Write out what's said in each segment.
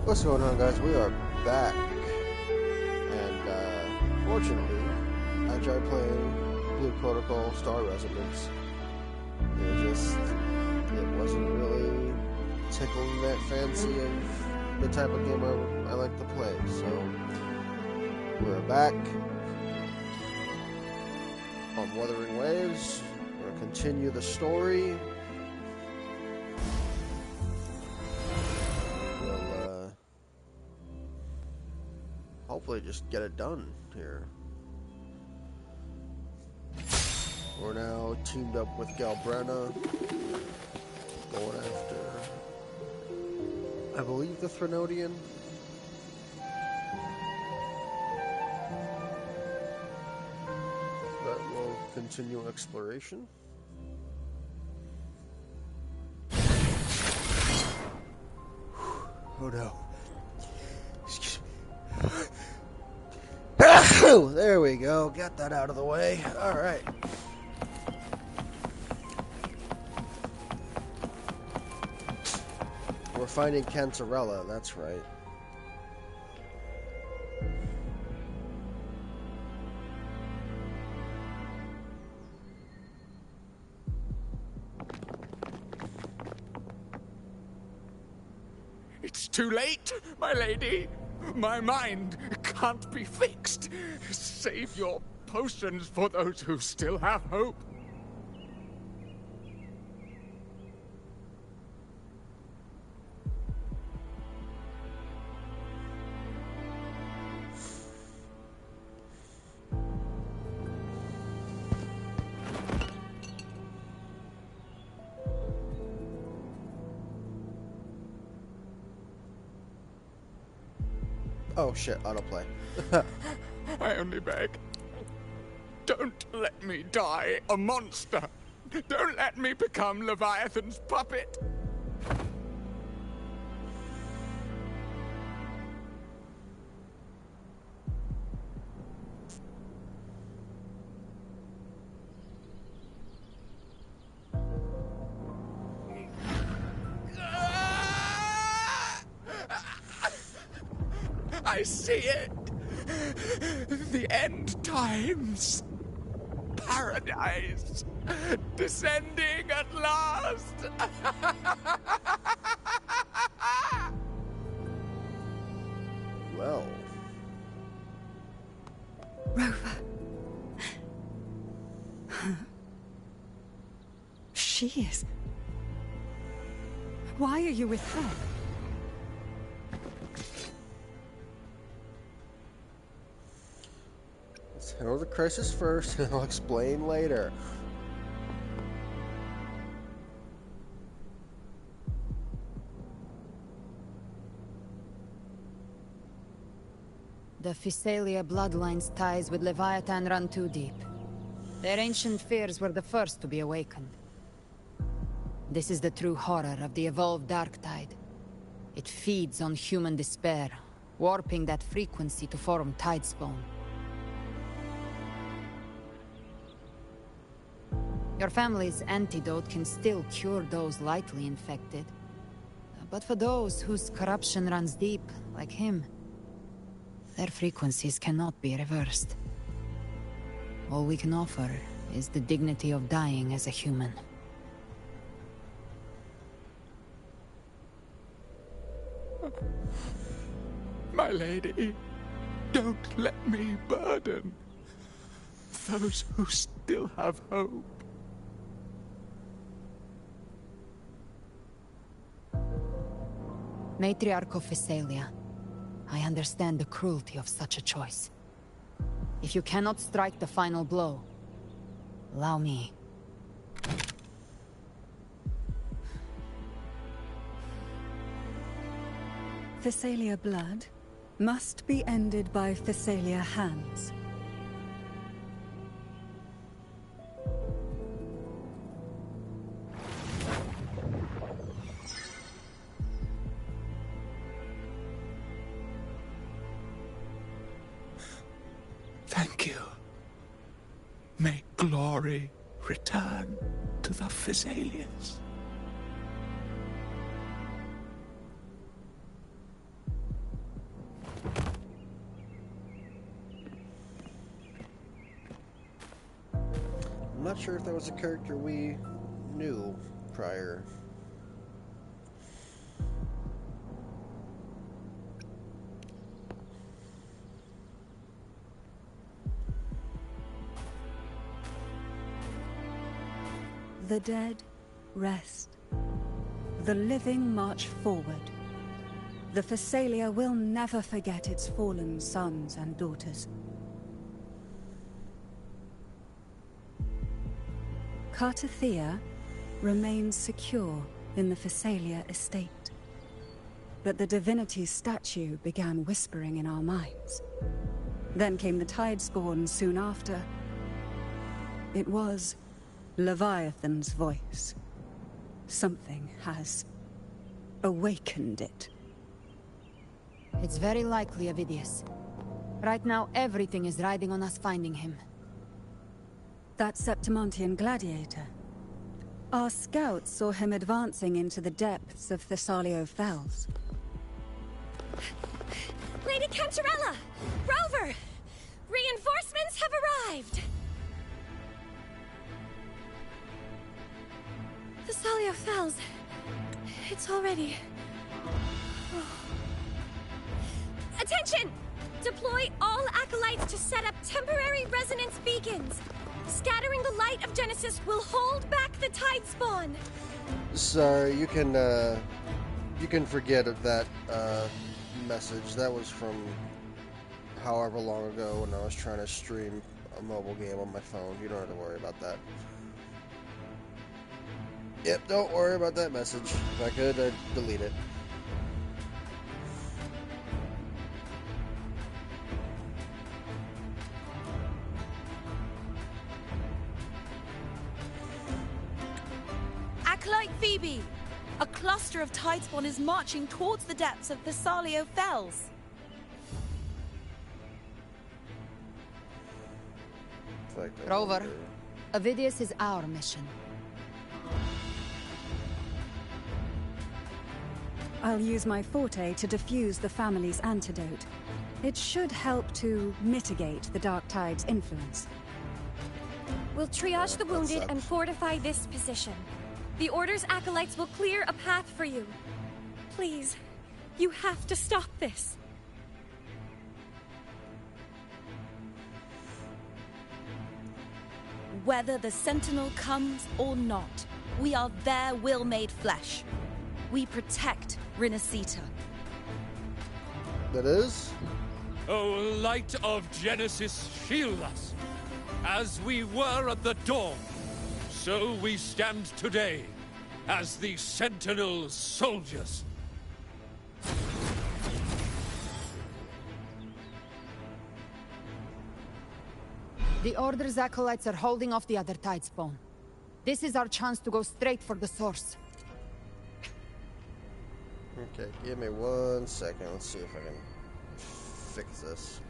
What's going on, guys? We are back, and fortunately, I tried playing Blue Protocol Star Residence. It wasn't really tickling that fancy of the type of game I like to play. So we're back on Wuthering Waves. We're gonna continue the story. Hopefully just get it done here. We're now teamed up with Galbrenna, going after, I believe, the Threnodian. But we'll continue exploration. Oh no. There we go. Got that out of the way. All right. We're finding Cantarella. That's right. It's too late, my lady. My mind can't be fixed. Save your potions for those who still have hope. Oh shit, autoplay. I only beg. Don't let me die a monster. Don't let me become Leviathan's puppet. I see it. The end times. Paradise. Descending at last. Well. Rover. She is. Why are you with her? Let's handle the crisis first, and I'll explain later. The Physalia bloodline's ties with Leviathan run too deep. Their ancient fears were the first to be awakened. This is the true horror of the evolved dark tide. It feeds on human despair, warping that frequency to form tidespawn. Your family's antidote can still cure those lightly infected. But for those whose corruption runs deep, like him, their frequencies cannot be reversed. All we can offer is the dignity of dying as a human. My lady, don't let me burden those who still have hope. Matriarch of Physalia, I understand the cruelty of such a choice. If you cannot strike the final blow, allow me. Physalia blood must be ended by Physalia hands. Thank you. May glory return to the Physalians. not sure if that was a character we knew prior. The dead rest. The living march forward. The Thessalia will never forget its fallen sons and daughters. Cartathea remains secure in the Thessalia estate. But the divinity's statue began whispering in our minds. Then came the Tidespawn soon after. It was Leviathan's voice. Something has awakened it. It's very likely, Avidius. Right now, everything is riding on us finding him. That Septimontian gladiator. Our scouts saw him advancing into the depths of Thessalio Fells. Lady Cantarella! Rover! Reinforcements have arrived! Thessalio Fells. It's already... Attention! Deploy all acolytes to set up temporary resonance beacons. Scattering the light of Genesis will hold back the Tidespawn. Sorry, you can forget of that message. That was from however long ago when I was trying to stream a mobile game on my phone. You don't have to worry about that. Yep, don't worry about that message. If I could, I'd delete it. Acolyte Phoebe! A cluster of Tidespawn is marching towards the depths of Thessalio Fells. Rover, Avidius is our mission. I'll use my forte to defuse the family's antidote. It should help to mitigate the Dark Tide's influence. We'll triage the wounded and fortify this position. The Order's acolytes will clear a path for you. Please, you have to stop this. Whether the Sentinel comes or not, we are their will made flesh. We protect Rinascita. That is? O light of Genesis, shield us. As we were at the dawn, so we stand today, as the Sentinel soldiers. The Order's acolytes are holding off the other Tidespawn. This is our chance to go straight for the source. Okay, give me 1 second. Let's see if I can fix this.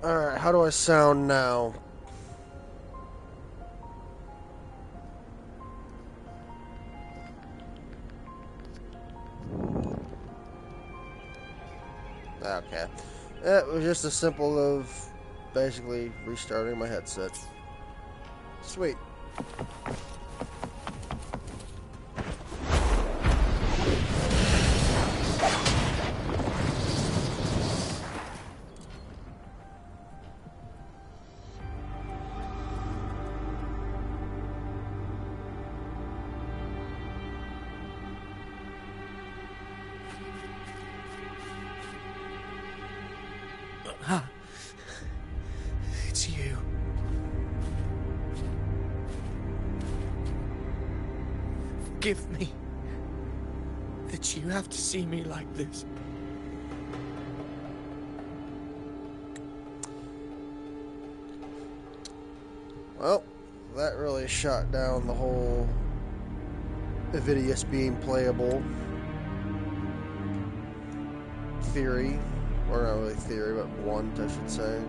Alright, how do I sound now? Okay. It was just a simple of basically restarting my headset. Sweet. It's you. Forgive me that you have to see me like this. Well, that really shot down the whole Avidius being playable. Theory, or not really theory, but want, I should say.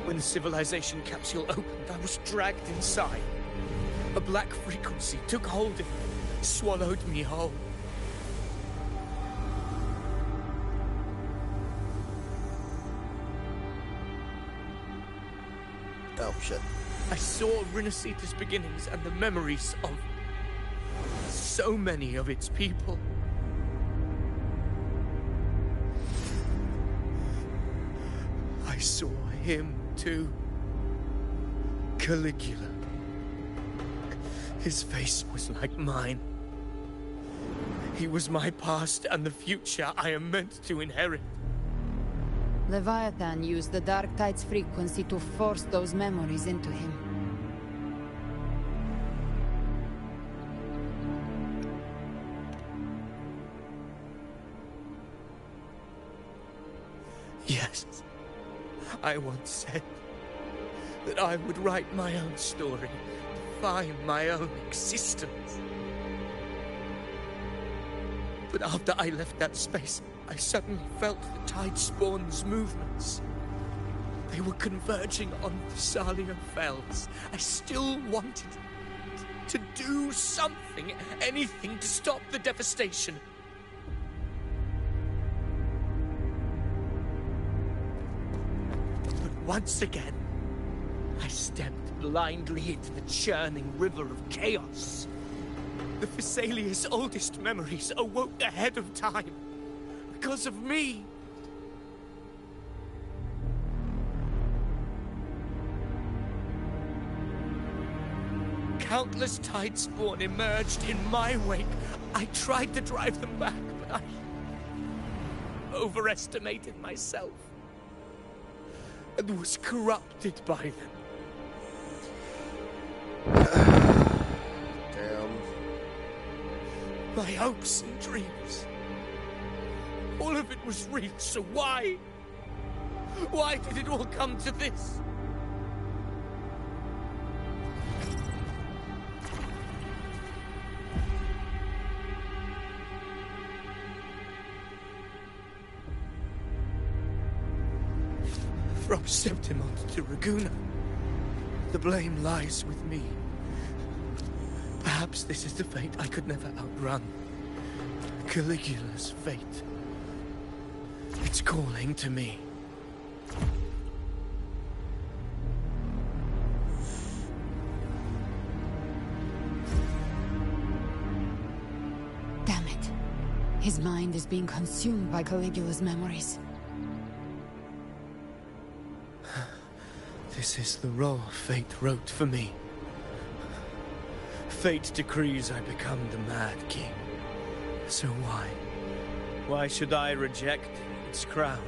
When the civilization capsule opened, I was dragged inside. A black frequency took hold of me, swallowed me whole. Oh, shit. I saw Rinasita's beginnings and the memories of so many of its people. I saw him too. Caligula. His face was like mine. He was my past and the future I am meant to inherit. Leviathan used the Dark Tide's frequency to force those memories into him. Yes, I once said that I would write my own story, define my own existence. But after I left that space, I suddenly felt the Tidespawn's movements. They were converging on Thessalia Fells. I still wanted to do something, anything to stop the devastation. But once again, I stepped blindly into the churning river of chaos. The Thessalia's oldest memories awoke ahead of time. Because of me. Countless Tidespawn emerged in my wake. I tried to drive them back, but I overestimated myself and was corrupted by them. Damn. My hopes and dreams. All of it was real, so why? Why did it all come to this? From Septimont to Raguna, the blame lies with me. Perhaps this is the fate I could never outrun. Caligula's fate. It's calling to me. Damn it. His mind is being consumed by Caligula's memories. This is the role fate wrote for me. Fate decrees I become the Mad King. So why? Why should I reject its crown?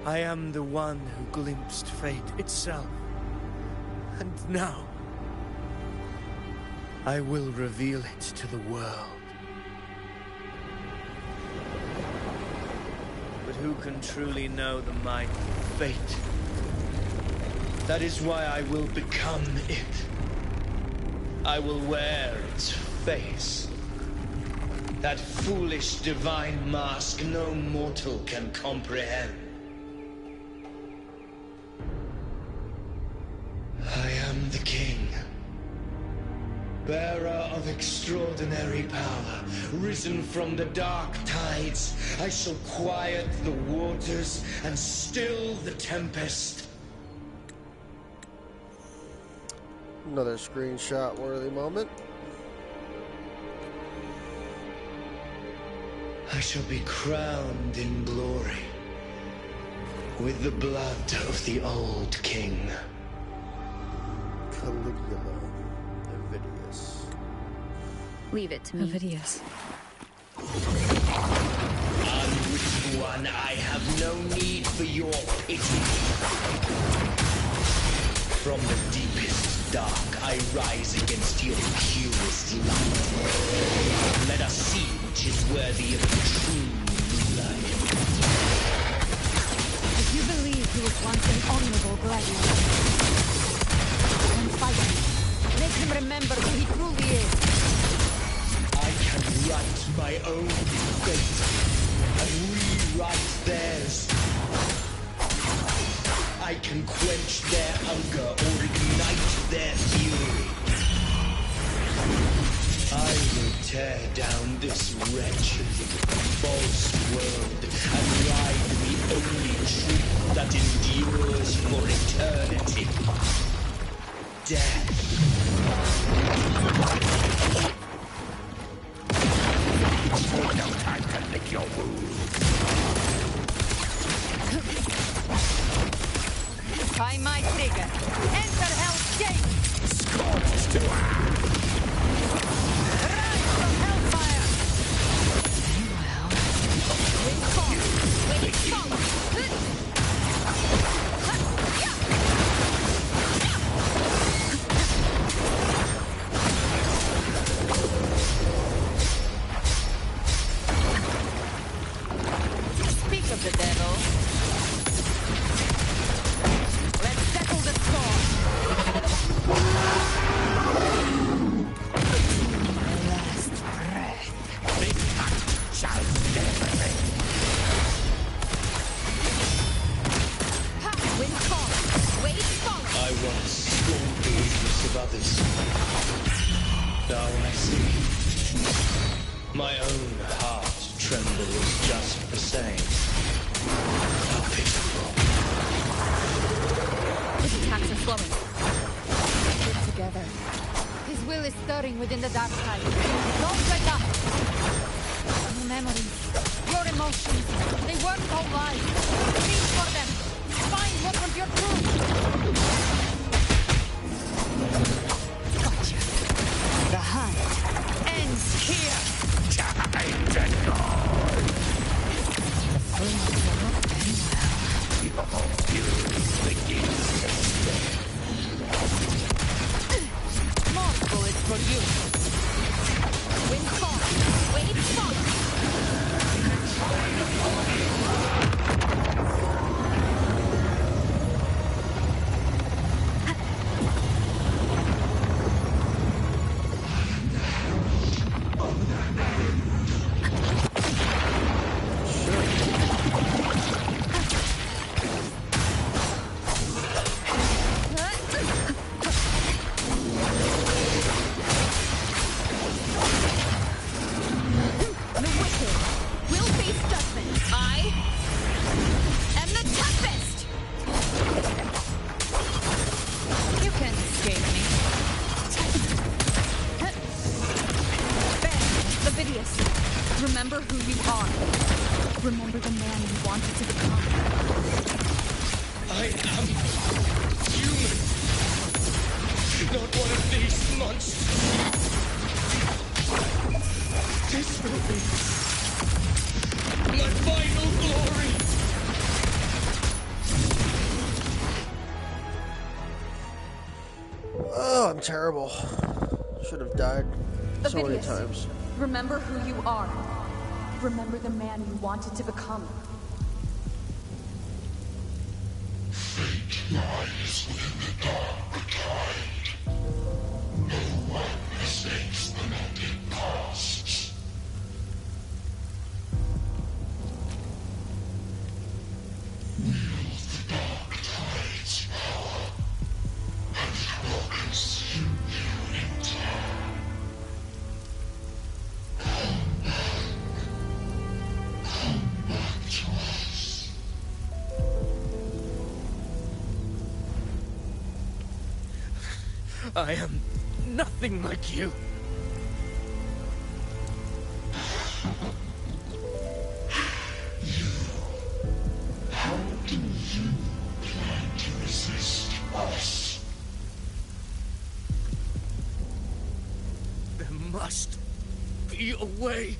I am the one who glimpsed fate itself. And now, I will reveal it to the world. But who can truly know the might of fate? That is why I will become it. I will wear its face. That foolish divine mask no mortal can comprehend. I am the king. Bearer of extraordinary power, risen from the dark tides, I shall quiet the waters and still the tempest. Another screenshot-worthy moment. I shall be crowned in glory with the blood of the old king. Caligula. Avidius. Leave it to me. Avidius. Unwitting one, I have no need for your pity. From the deepest dark, I rise against your purest light. Let us see which is worthy of the true light. You believe he was once an honorable gladiator. Then fight him. Make him remember who he truly is. I can write my own fate and rewrite theirs. I can quench their hunger or ignite their fury. I will tear down this wretched, false world and ride the only truth that endures for eternity. Death. No time to lick your wounds. By my trigger. Enter Hell's Gate! Scorched to Rise from Hellfire! Well, wait, Speak of the devil. Let's settle the score. My last breath. this act shall never end. Wind calm. Wait, follow. I once scorned the weakness of others. Now I see. My own heart trembles just the same. How pitiful. His attacks are slowing. Get together. His will is stirring within the dark side. Don't let up. Your memories, your emotions, they weren't all lies. Reach for them. Find what was your truth. Gotcha. The hunt ends here. Time to go. The flames are not very well. Your fuse begins to spin. More bullets for you. Wind calm. Wait, follow. The wicked will face judgment. I am the Tempest! You can't escape me. Ben, Levidius, remember who you are. Remember the man you wanted to become. I am human. Not one of these monsters. This will be my final glory. Oh, I'm terrible. Should have died so many Levidius, times. remember who you are. Remember the man you wanted to become. Lies within the dark tide. No one mistakes the mended past. Wield the dark tide's power, and it will consume you in time. Come back to us. I am nothing like you. How do you plan to resist us? There must be a way.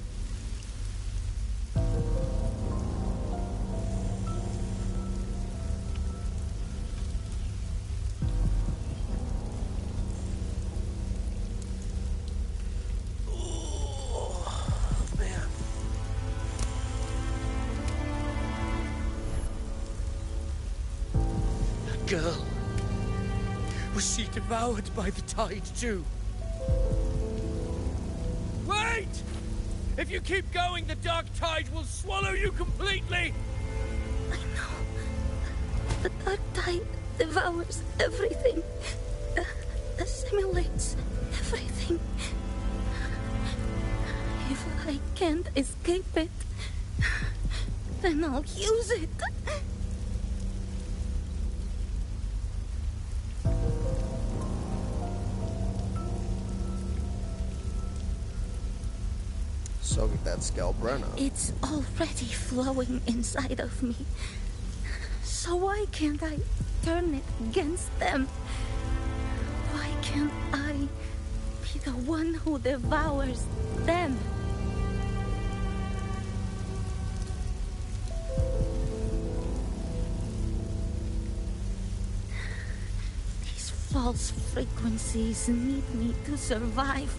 girl. Was she devoured by the tide too? Wait! If you keep going, the dark tide will swallow you completely! I know. The dark tide devours everything. Assimilates everything. If I can't escape it, then I'll use it. So get that scalp Brenna. It's already flowing inside of me. So why can't I turn it against them? Why can't I be the one who devours them? These false frequencies need me to survive.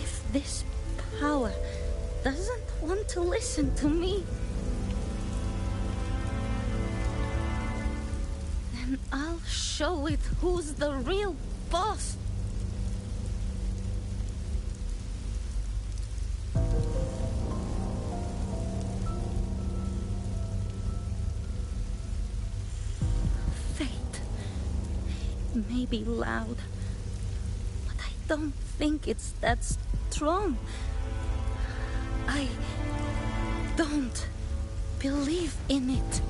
If this power doesn't want to listen to me, then I'll show it who's the real boss. Fate may be loud, but I don't think it's that strong. I don't believe in it.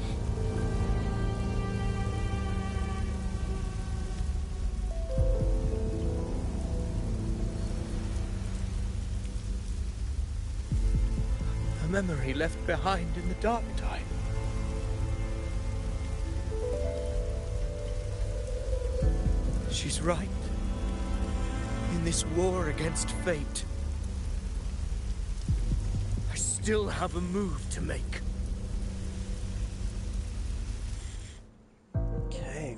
A memory left behind in the dark tide. She's right. In this war against fate, I still have a move to make. Okay.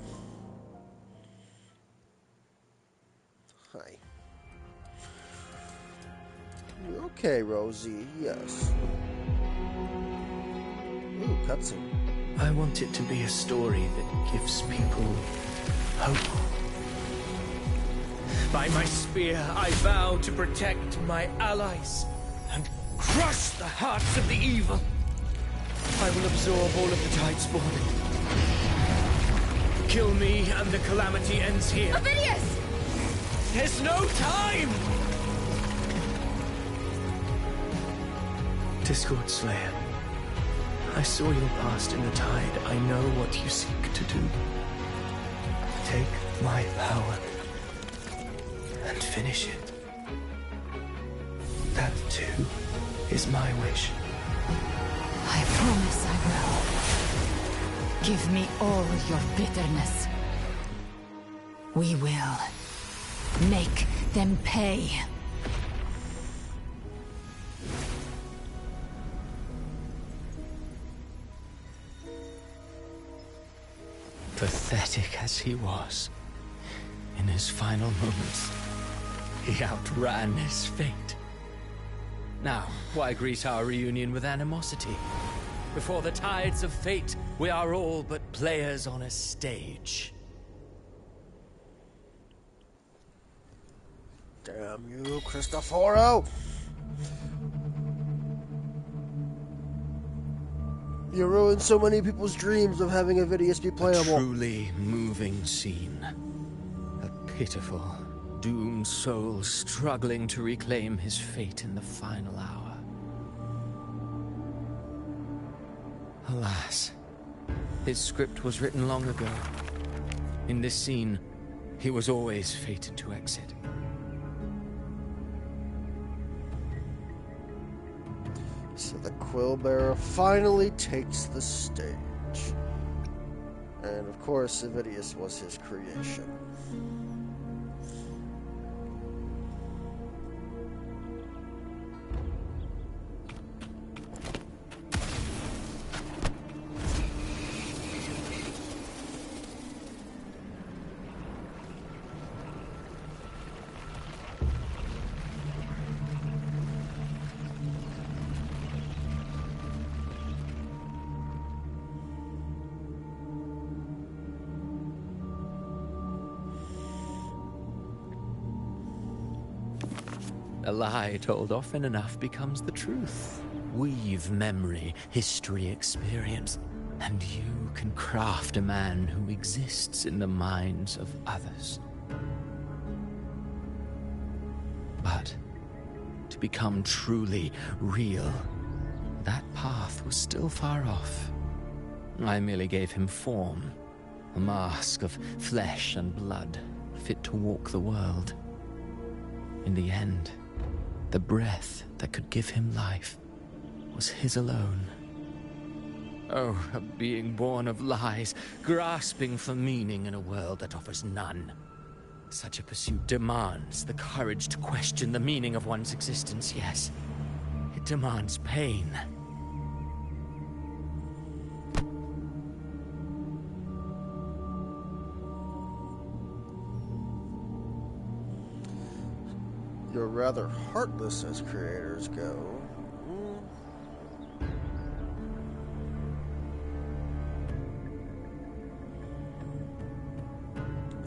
Hi. You're okay, Rosie. Yes. Ooh, cutscene. I want it to be a story that gives people hope. By my spear, I vow to protect my allies and crush the hearts of the evil. I will absorb all of the tide's falling. Kill me and the calamity ends here. Ovidius! There's no time! Discord Slayer, I saw your past in the tide. I know what you seek to do. Take my power and finish it. That too is my wish. I promise I will. Give me all your bitterness. We will make them pay. Pathetic as he was, in his final moments, he outran his fate. Now, why greet our reunion with animosity? Before the tides of fate, we are all but players on a stage. Damn you, Cristoforo! You ruined so many people's dreams of having Avidius be playable. A truly moving scene. A pitiful, doomed soul struggling to reclaim his fate in the final hour. Alas, his script was written long ago. In this scene, he was always fated to exit. So the Quillbearer finally takes the stage. And of course, Avidius was his creation. A lie told often enough becomes the truth. Weave memory, history, experience, and you can craft a man who exists in the minds of others. But to become truly real, that path was still far off. I merely gave him form, a mask of flesh and blood, fit to walk the world. In the end, the breath that could give him life was his alone. Oh, a being born of lies, grasping for meaning in a world that offers none. Such a pursuit demands the courage to question the meaning of one's existence, yes. It demands pain. You're rather heartless as creators go.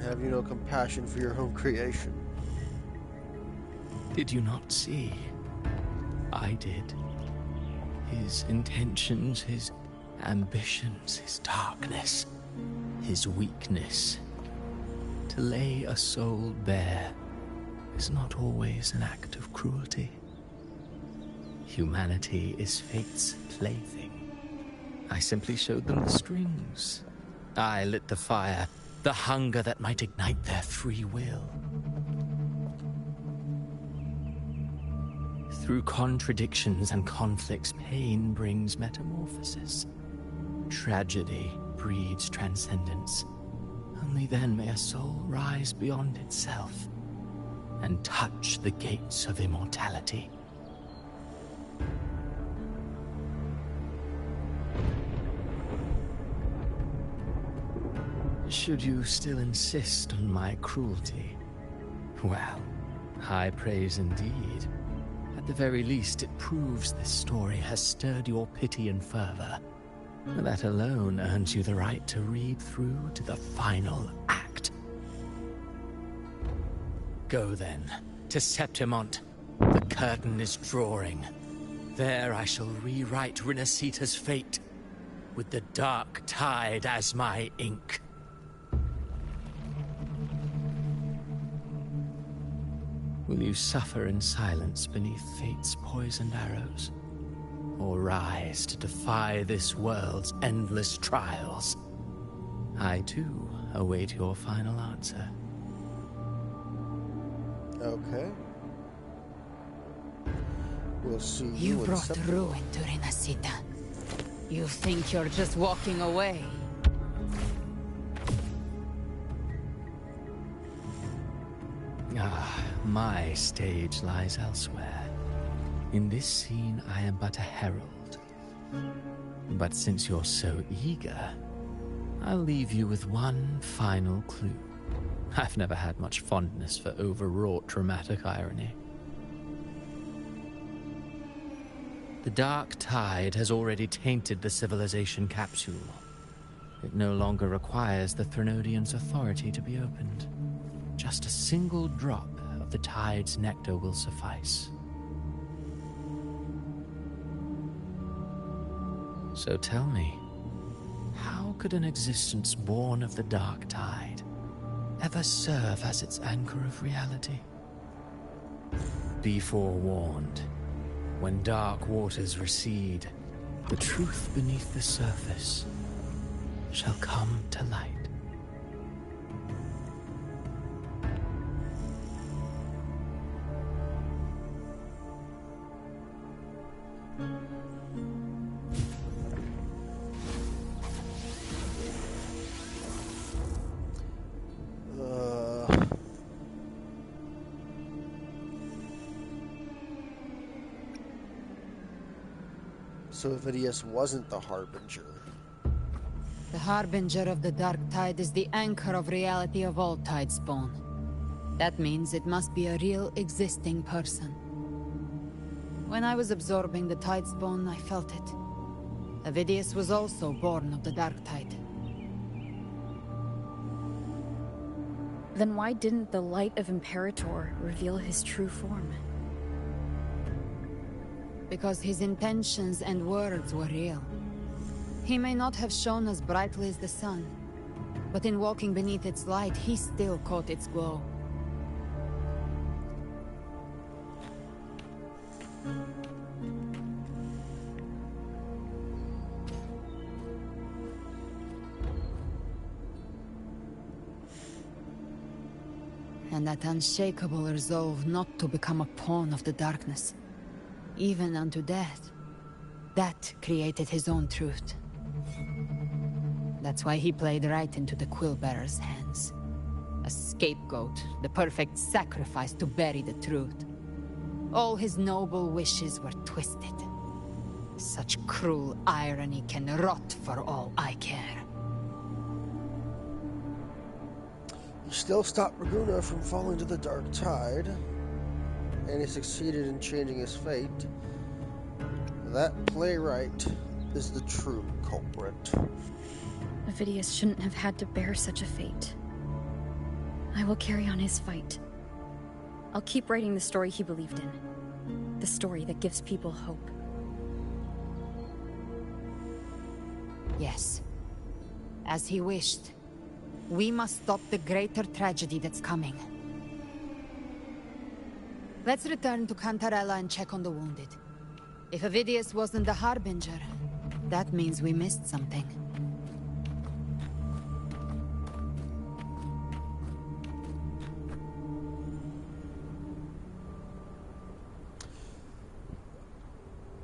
Have you no compassion for your own creation? Did you not see? I did. His intentions, his ambitions, his darkness, his weakness. To lay a soul bare is not always an act of cruelty. Humanity is fate's plaything. I simply showed them the strings. I lit the fire, the hunger that might ignite their free will. Through contradictions and conflicts, pain brings metamorphosis. Tragedy breeds transcendence. Only then may a soul rise beyond itself and touch the gates of immortality. Should you still insist on my cruelty? Well, high praise indeed. At the very least, it proves this story has stirred your pity and fervor. That alone earns you the right to read through to the final act. Go then, to Septimont. The curtain is drawing. There I shall rewrite Rinasita's fate, with the dark tide as my ink. Will you suffer in silence beneath fate's poisoned arrows? Or rise to defy this world's endless trials? I, too, await your final answer. Okay. We'll see You in brought September. ruin to Rinasita. You think you're just walking away? Ah, my stage lies elsewhere. In this scene, I am but a herald. But since you're so eager, I'll leave you with one final clue. I've never had much fondness for overwrought dramatic irony. The dark tide has already tainted the civilization capsule. It no longer requires the Threnodians' authority to be opened. Just a single drop of the tide's nectar will suffice. So tell me, how could an existence born of the dark tide ever serve as its anchor of reality? Be forewarned. When dark waters recede, the truth beneath the surface shall come to light. So Vidius wasn't the Harbinger. The Harbinger of the Dark Tide is the anchor of reality of all Tidespawn. That means it must be a real, existing person. When I was absorbing the Tidespawn, I felt it. Avidius was also born of the Dark Tide. Then why didn't the light of Imperator reveal his true form? Because his intentions and words were real. He may not have shone as brightly as the sun, but in walking beneath its light, he still caught its glow. And that unshakable resolve not to become a pawn of the darkness, even unto death, that created his own truth. That's why he played right into the Quill-Bearer's hands. A scapegoat, the perfect sacrifice to bury the truth. All his noble wishes were twisted. Such cruel irony can rot for all I care. He still stopped Raguna from falling to the dark tide, and he succeeded in changing his fate. That playwright is the true culprit. Avidius shouldn't have had to bear such a fate. I will carry on his fight. I'll keep writing the story he believed in. The story that gives people hope. Yes. As he wished. We must stop the greater tragedy that's coming. Let's return to Cantarella and check on the wounded. If Avidius wasn't the Harbinger, that means we missed something.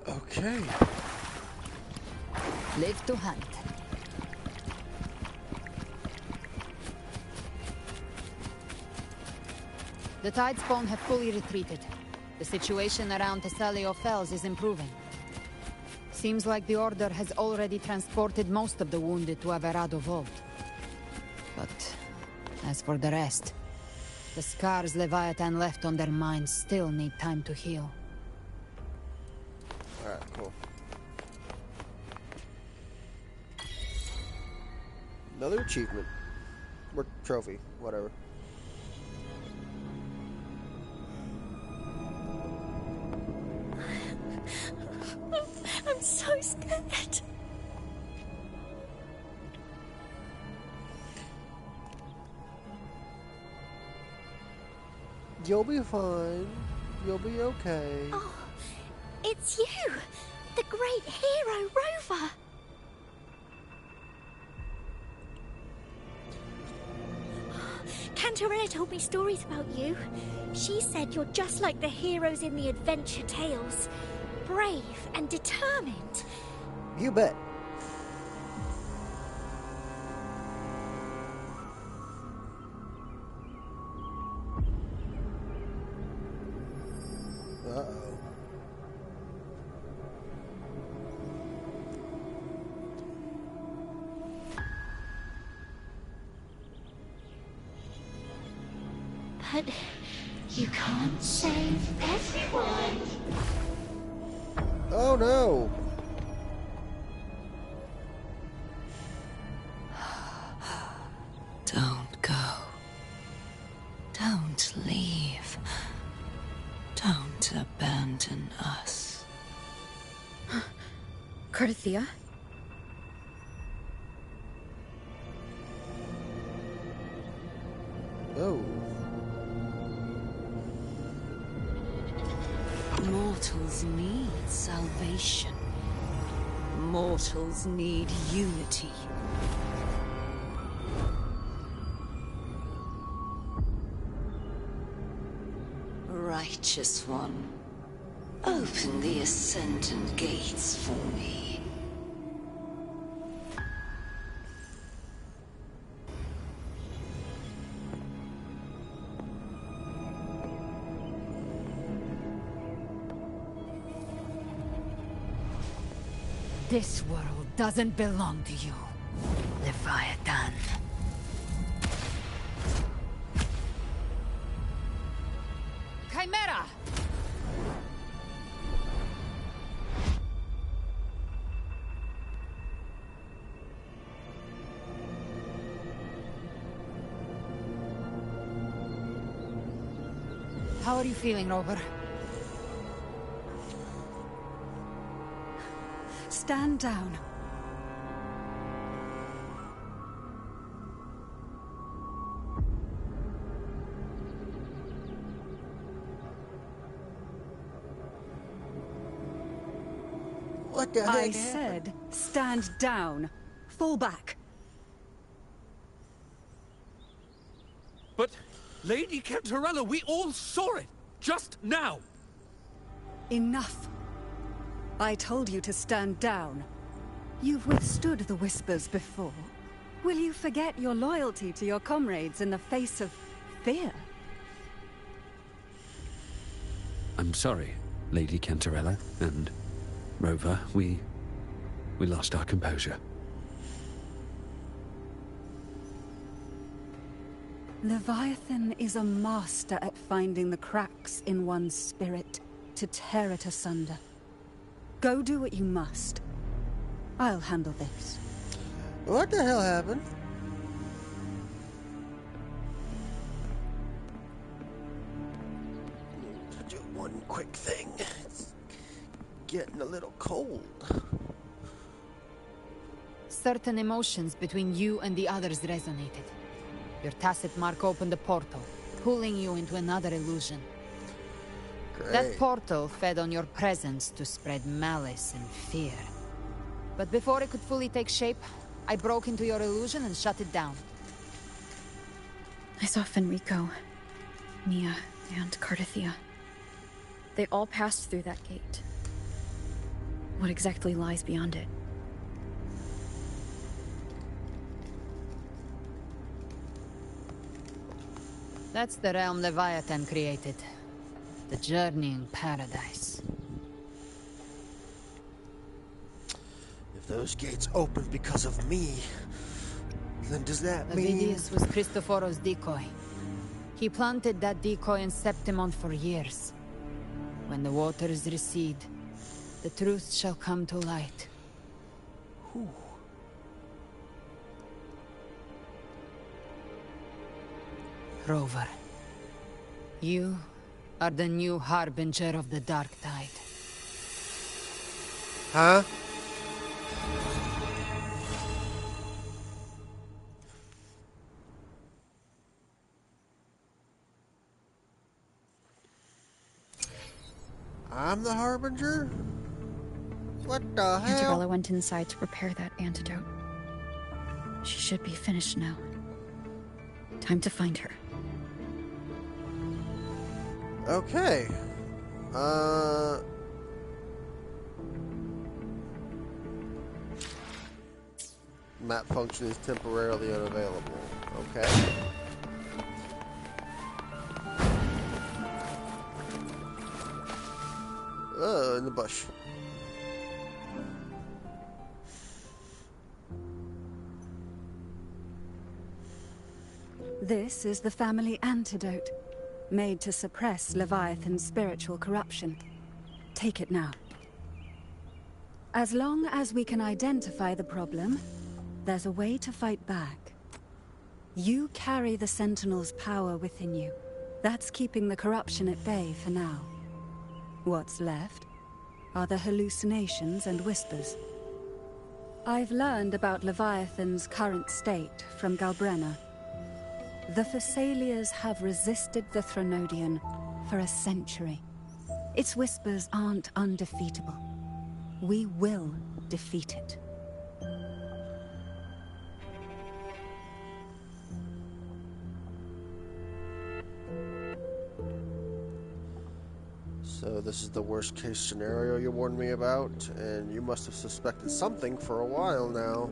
Okay. Live to hunt. The Tidespawn have fully retreated. The situation around Thessalio Fells is improving. Seems like the Order has already transported most of the wounded to Averado Vault. But as for the rest, the scars Leviathan left on their minds still need time to heal. Alright, cool. Another achievement. Or trophy, whatever. I'm so scared. You'll be fine. You'll be okay. Oh, it's you! The great hero, Rover! Cantarella told me stories about you. She said you're just like the heroes in the adventure tales. Brave and determined. You bet. Uh-oh. But you can't save everyone. Oh no! Don't go. Don't leave. Don't abandon us. Cardathea? Oh. Mortals need salvation. Mortals need unity. Righteous One, open the Ascendant gates for me. This world doesn't belong to you, Leviathan. Chimera! How are you feeling, Rover? stand down. What the heck I happened? said, stand down. Fall back. But, Lady Cantarella, we all saw it! Just now! Enough. I told you to stand down. You've withstood the whispers before. Will you forget your loyalty to your comrades in the face of fear? I'm sorry, Lady Cantarella, and Rover, we lost our composure. Leviathan is a master at finding the cracks in one's spirit to tear it asunder. Go do what you must. I'll handle this. What the hell happened? To do one quick thing. It's getting a little cold. Certain emotions between you and the others resonated. Your tacit mark opened a portal, pulling you into another illusion. Great. That portal fed on your presence to spread malice and fear. But before it could fully take shape, I broke into your illusion and shut it down. I saw Fenrico, Mia, and Cardathia. They all passed through that gate. What exactly lies beyond it? That's the realm Leviathan created. The journeying paradise. If those gates opened because of me, then does that mean... Avidius was Cristoforo's decoy. He planted that decoy in Septimont for years. When the waters recede, the truth shall come to light. Whew. Rover, you are the new harbinger of the dark tide. Huh? I'm the harbinger? What the hell? Cantarella went inside to prepare that antidote. She should be finished now. Time to find her. Okay. Map function is temporarily unavailable. Okay. In the bush. This is the family antidote, made to suppress Leviathan's spiritual corruption. Take it now. As long as we can identify the problem, there's a way to fight back. You carry the Sentinel's power within you. That's keeping the corruption at bay for now. What's left are the hallucinations and whispers. I've learned about Leviathan's current state from Galbrenna. The Thessalians have resisted the Threnodian for a century. Its whispers aren't undefeatable. We will defeat it. So this is the worst case scenario you warned me about, and you must have suspected something for a while now.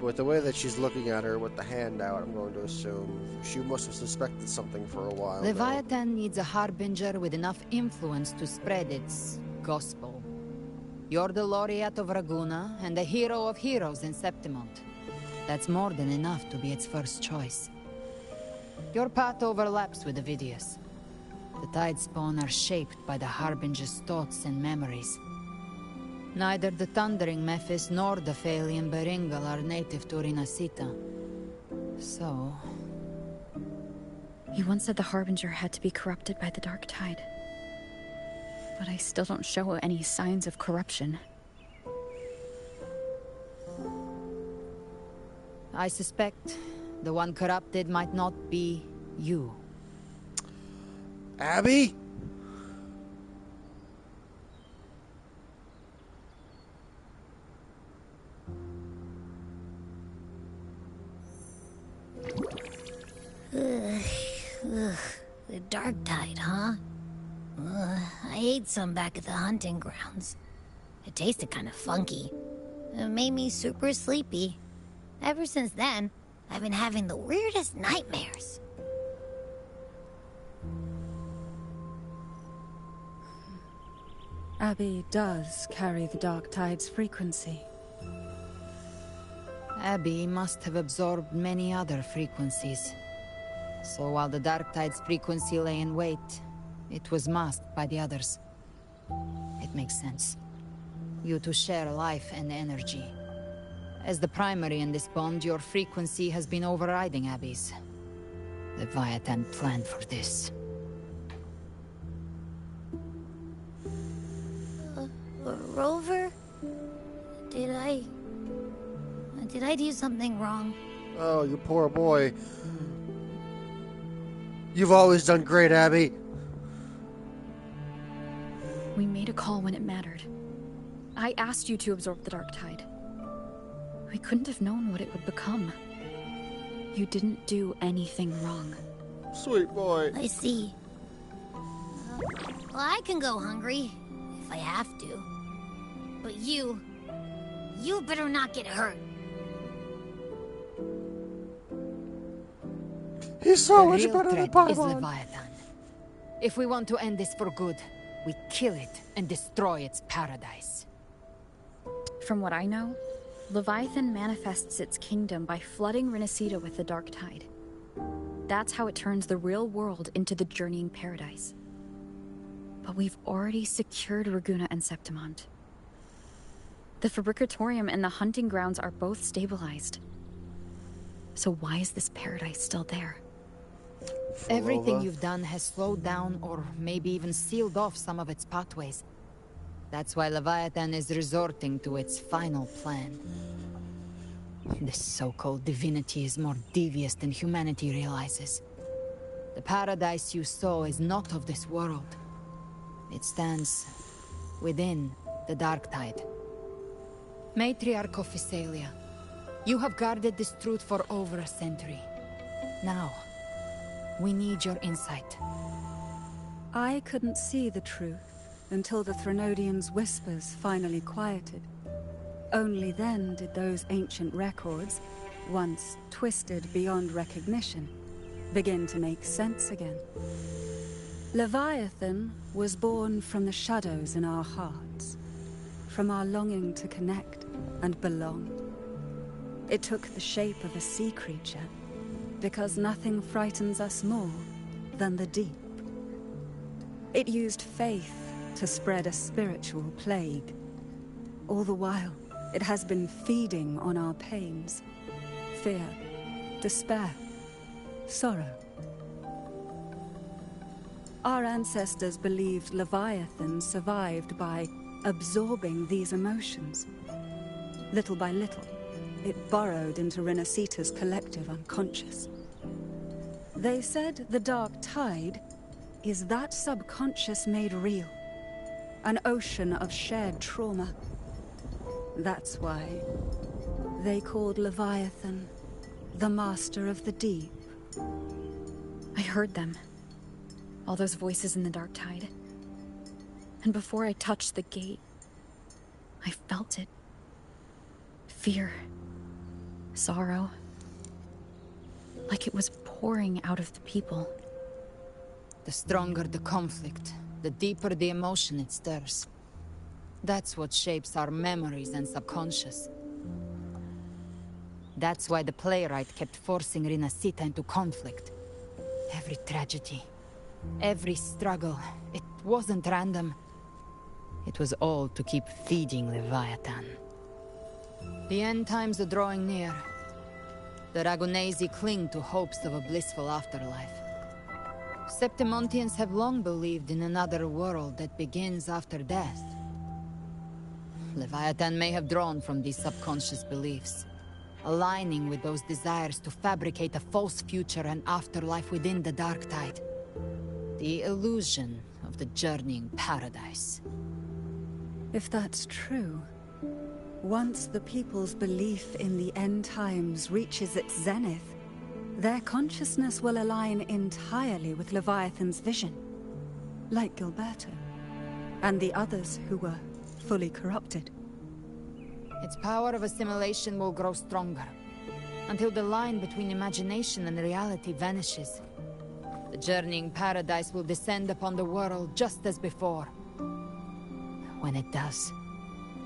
With the way that she's looking at her with the hand out, I'm going to assume she must have suspected something for a while. Leviathan needs a harbinger with enough influence to spread its gospel. You're the laureate of Raguna and the hero of heroes in Septimont. That's more than enough to be its first choice. Your path overlaps with Avidius. The Tidespawn are shaped by the harbinger's thoughts and memories. Neither the Thundering Mephis nor the Phalian Beringal are native to Rinasita. So... You once said the Harbinger had to be corrupted by the Dark Tide. But I still don't show any signs of corruption. I suspect the one corrupted might not be you. Abby? The dark tide, huh? I ate some back at the hunting grounds. It tasted kind of funky. It made me super sleepy. Ever since then, I've been having the weirdest nightmares. Abby does carry the dark tide's frequency. Abby must have absorbed many other frequencies. So while the dark tide's frequency lay in wait, it was masked by the others. It makes sense. You two share life and energy. As the primary in this bond, your frequency has been overriding Abby's. Leviathan planned for this. Rover? Did I do something wrong? Oh, you poor boy. You've always done great, Abby. We made a call when it mattered. I asked you to absorb the dark tide. We couldn't have known what it would become. You didn't do anything wrong. Sweet boy. I see. Well, I can go hungry, if I have to. But you better not get hurt. He's so the much real better than threat is Paimon. Leviathan. If we want to end this for good, we kill it and destroy its paradise. From what I know, Leviathan manifests its kingdom by flooding Renacita with the dark tide. That's how it turns the real world into the journeying paradise. But we've already secured Raguna and Septimont. The Fabricatorium and the hunting grounds are both stabilized. So why is this paradise still there? Everything you've done has slowed down or maybe even sealed off some of its pathways. That's why Leviathan is resorting to its final plan. This so-called divinity is more devious than humanity realizes. The paradise you saw is not of this world. It stands within the dark tide. Matriarch of Physalia, you have guarded this truth for over a century. Now, we need your insight. I couldn't see the truth until the Threnodians' whispers finally quieted. Only then did those ancient records, once twisted beyond recognition, begin to make sense again. Leviathan was born from the shadows in our hearts, from our longing to connect and belong. It took the shape of a sea creature, because nothing frightens us more than the deep. It used faith to spread a spiritual plague. All the while, it has been feeding on our pains, fear, despair, sorrow. Our ancestors believed Leviathan survived by absorbing these emotions. Little by little, it burrowed into Renacita's collective unconscious. They said the dark tide is that subconscious made real, an ocean of shared trauma. That's why they called Leviathan the Master of the Deep. I heard them. All those voices in the dark tide. And before I touched the gate, I felt it. Fear. Sorrow. Like it was pouring out of the people. The stronger the conflict, the deeper the emotion it stirs. That's what shapes our memories and subconscious. That's why the playwright kept forcing Renacita into conflict. Every tragedy, every struggle, it wasn't random. It was all to keep feeding Leviathan. The end times are drawing near. The Ragunesi cling to hopes of a blissful afterlife. Septimontians have long believed in another world that begins after death. Leviathan may have drawn from these subconscious beliefs. aligning with those desires to fabricate a false future and afterlife within the Dark Tide. The illusion of the journeying paradise. If that's true, once the people's belief in the end times reaches its zenith, their consciousness will align entirely with Leviathan's vision, like Gilberto, and the others who were fully corrupted. Its power of assimilation will grow stronger, until the line between imagination and reality vanishes. The journeying paradise will descend upon the world just as before. When it does,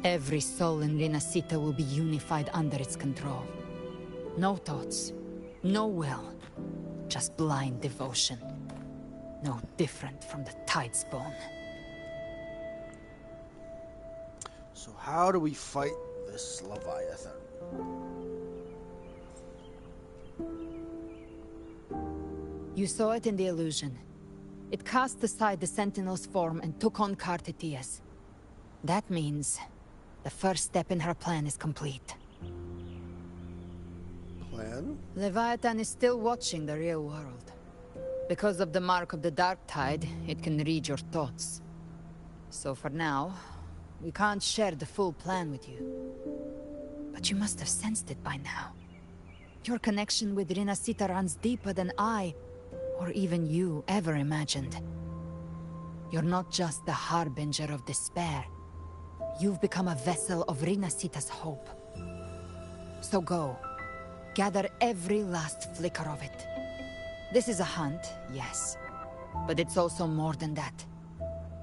every soul in Rinascita will be unified under its control. No thoughts, no will, just blind devotion. No different from the Tidespawn. So how do we fight this Leviathan? You saw it in the illusion. It cast aside the Sentinel's form and took on Cartitia's. That means the first step in her plan is complete. Plan? Leviathan is still watching the real world. Because of the mark of the Dark Tide, it can read your thoughts. So for now, we can't share the full plan with you. But you must have sensed it by now. Your connection with Rinascita runs deeper than I, or even you, ever imagined. You're not just the harbinger of despair. You've become a vessel of Rinascita's hope. So go. Gather every last flicker of it. This is a hunt, yes. But it's also more than that.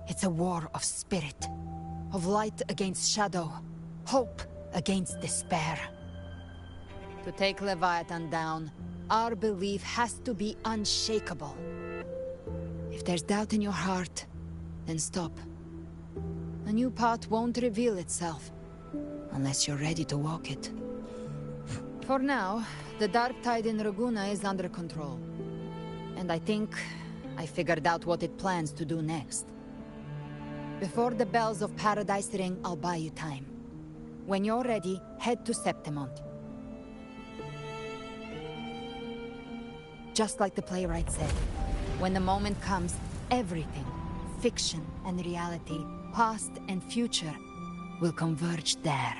It's a war of spirit. Of light against shadow. Hope against despair. To take Leviathan down, our belief has to be unshakable. If there's doubt in your heart, then stop. A new path won't reveal itself, unless you're ready to walk it. For now, the Dark Tide in Raguna is under control. And I think I figured out what it plans to do next. Before the bells of Paradise ring, I'll buy you time. When you're ready, head to Septimont. Just like the playwright said, when the moment comes, everything, fiction and reality, past and future, will converge there.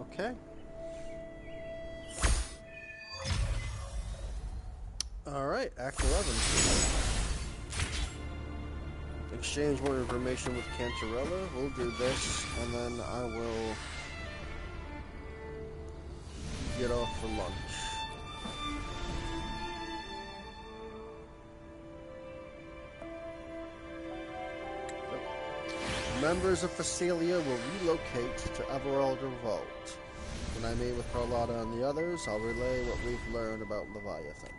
Okay. Alright, Act 11. Exchange more information with Cantarella. We'll do this, and then I will get off for lunch. Members of Phasalia will relocate to Everalder Vault. When I meet with Carlotta and the others, I'll relay what we've learned about Leviathan.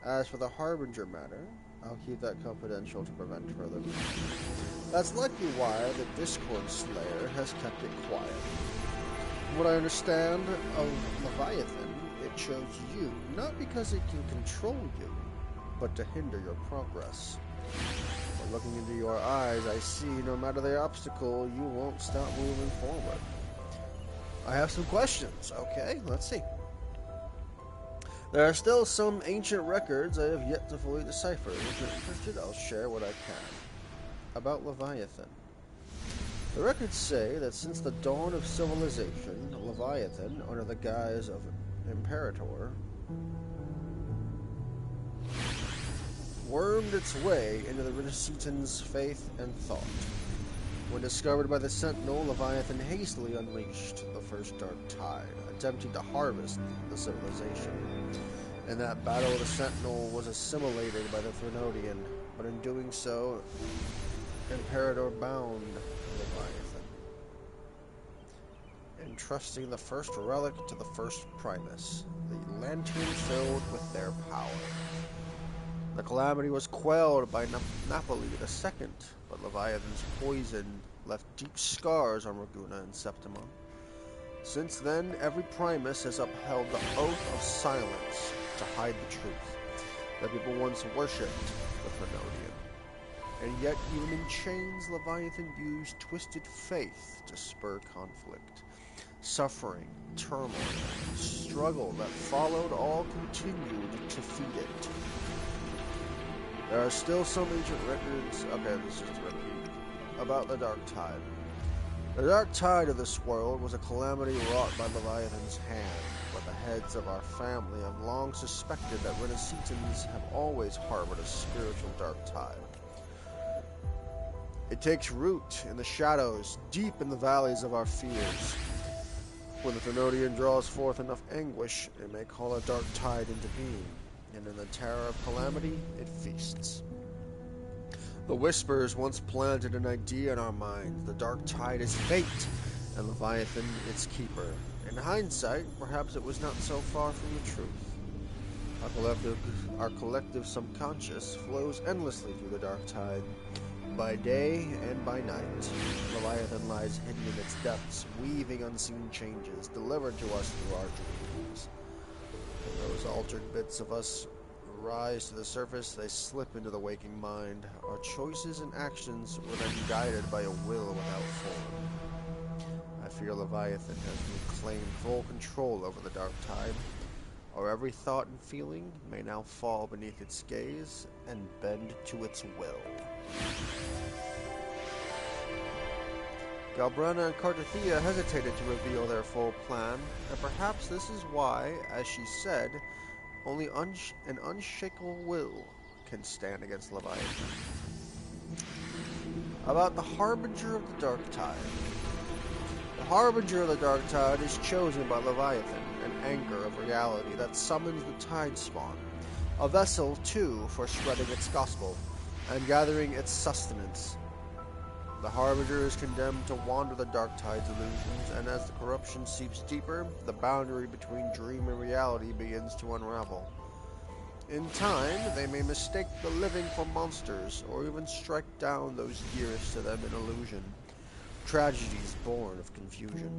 As for the Harbinger matter, I'll keep that confidential to prevent further leaks. That's likely why the Discord Slayer has kept it quiet. From what I understand of Leviathan, it chose you, not because it can control you, but to hinder your progress. By looking into your eyes, I see no matter the obstacle, you won't stop moving forward. I have some questions, okay? Let's see. There are still some ancient records I have yet to fully decipher. If you're interested, I'll share what I can. About Leviathan. The records say that since the dawn of civilization, Leviathan, under the guise of Imperator, wormed its way into the Rinascitans' faith and thought. When discovered by the Sentinel, Leviathan hastily unleashed the first Dark Tide, attempting to harvest the civilization. In that battle, the Sentinel was assimilated by the Thrunodian, but in doing so, Imperator bound Leviathan, entrusting the first relic to the first Primus, the lantern filled with their power. The calamity was quelled by Napoli II, but Leviathan's poison left deep scars on Raguna and Septimon. Since then, every Primus has upheld the oath of silence to hide the truth that people once worshipped the Thrunodian. And yet, even in chains, Leviathan used twisted faith to spur conflict. Suffering, turmoil, struggle that followed all continued to feed it. There are still some ancient records, okay, this is just a repeat, about the Dark Tide. The Dark Tide of this world was a calamity wrought by Leviathan's hand, but the heads of our family have long suspected that Renaissitans have always harbored a spiritual Dark Tide. It takes root in the shadows, deep in the valleys of our fears. When the Thenodian draws forth enough anguish, it may call a dark tide into being, and in the terror of calamity, it feasts. The Whispers once planted an idea in our minds. The dark tide is fate, and Leviathan its keeper. In hindsight, perhaps it was not so far from the truth. Our collective subconscious flows endlessly through the dark tide. By day and by night, Leviathan lies hidden in its depths, weaving unseen changes, delivered to us through our dreams. When those altered bits of us rise to the surface, they slip into the waking mind. Our choices and actions were then guided by a will without form. I fear Leviathan has reclaimed full control over the dark tide. Our every thought and feeling may now fall beneath its gaze and bend to its will. Galbrana and Cartathea hesitated to reveal their full plan, and perhaps this is why, as she said, only an unshakable will can stand against Leviathan. About the Harbinger of the Dark Tide. The Harbinger of the Dark Tide is chosen by Leviathan, an anchor of reality that summons the Tide Spawn, a vessel, too, for spreading its gospel and gathering its sustenance. The Harbinger is condemned to wander the Dark Tide's illusions, and as the corruption seeps deeper, the boundary between dream and reality begins to unravel. In time, they may mistake the living for monsters, or even strike down those dearest to them in illusion. Tragedies born of confusion.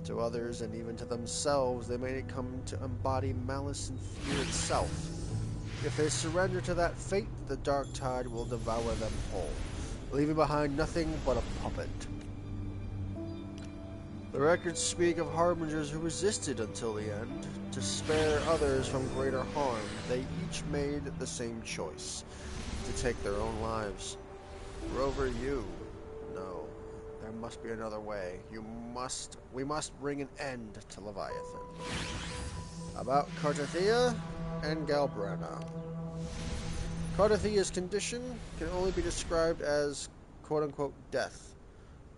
To others, and even to themselves, they may come to embody malice and fear itself. If they surrender to that fate, the Dark Tide will devour them whole, leaving behind nothing but a puppet. The records speak of harbingers who resisted until the end. To spare others from greater harm, they each made the same choice, to take their own lives. Rover, no, there must be another way. We must bring an end to Leviathan. About Cartathea and Galbrana. Cartathea's condition can only be described as quote-unquote death.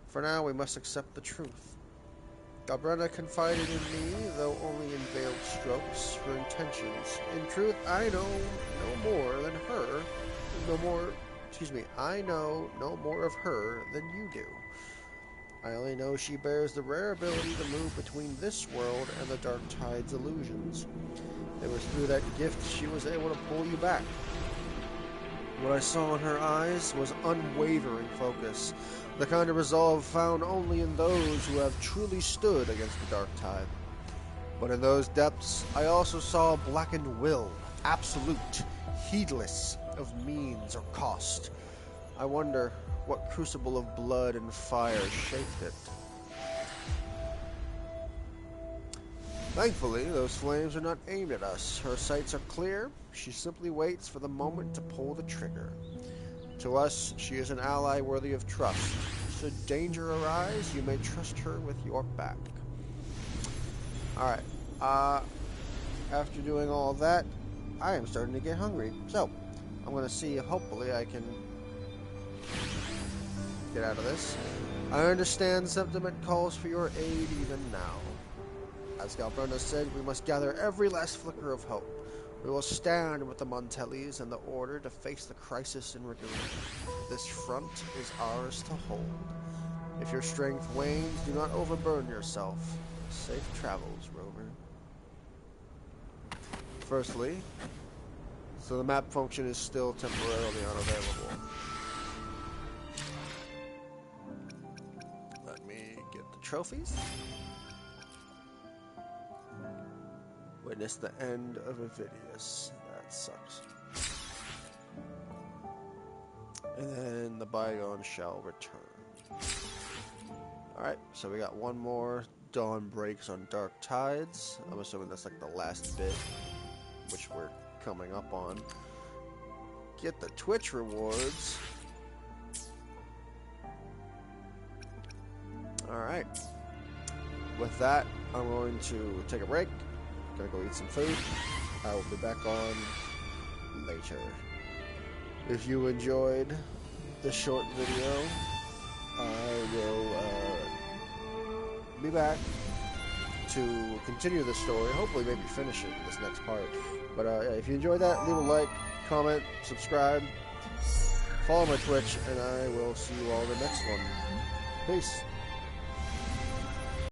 For now, we must accept the truth. Galbrana confided in me, though only in veiled strokes, her intentions. In truth, I know no more than her. I know no more of her than you do. I only know she bears the rare ability to move between this world and the Dark Tide's illusions. It was through that gift she was able to pull you back. What I saw in her eyes was unwavering focus, the kind of resolve found only in those who have truly stood against the Dark Tide. But in those depths, I also saw a blackened will, absolute, heedless of means or cost. I wonder what crucible of blood and fire shaped it. Thankfully, those flames are not aimed at us. Her sights are clear. She simply waits for the moment to pull the trigger. To us, she is an ally worthy of trust. Should danger arise, you may trust her with your back. Alright, after doing all that, I am starting to get hungry. So, I'm going to see if hopefully I can get out of this. I understand the sentiment calls for your aid even now. As Galbrana said, we must gather every last flicker of hope. We will stand with the Montellis and the Order to face the crisis in Rigoria. This front is ours to hold. If your strength wanes, do not overburden yourself. Safe travels, Rover. Firstly, so the map function is still temporarily unavailable. Let me get the trophies. Witness the end of Avidius. That sucks. And then the bygone shall return. Alright, so we got one more. Dawn breaks on dark tides. I'm assuming that's like the last bit, which we're coming up on. Get the Twitch rewards. Alright. With that, I'm going to take a break. Gonna go eat some food. I will be back on later. If you enjoyed this short video, I will be back to continue the story. Hopefully maybe finish it this next part. But yeah, if you enjoyed that, leave a like, comment, subscribe, follow my Twitch, and I will see you all in the next one. Peace.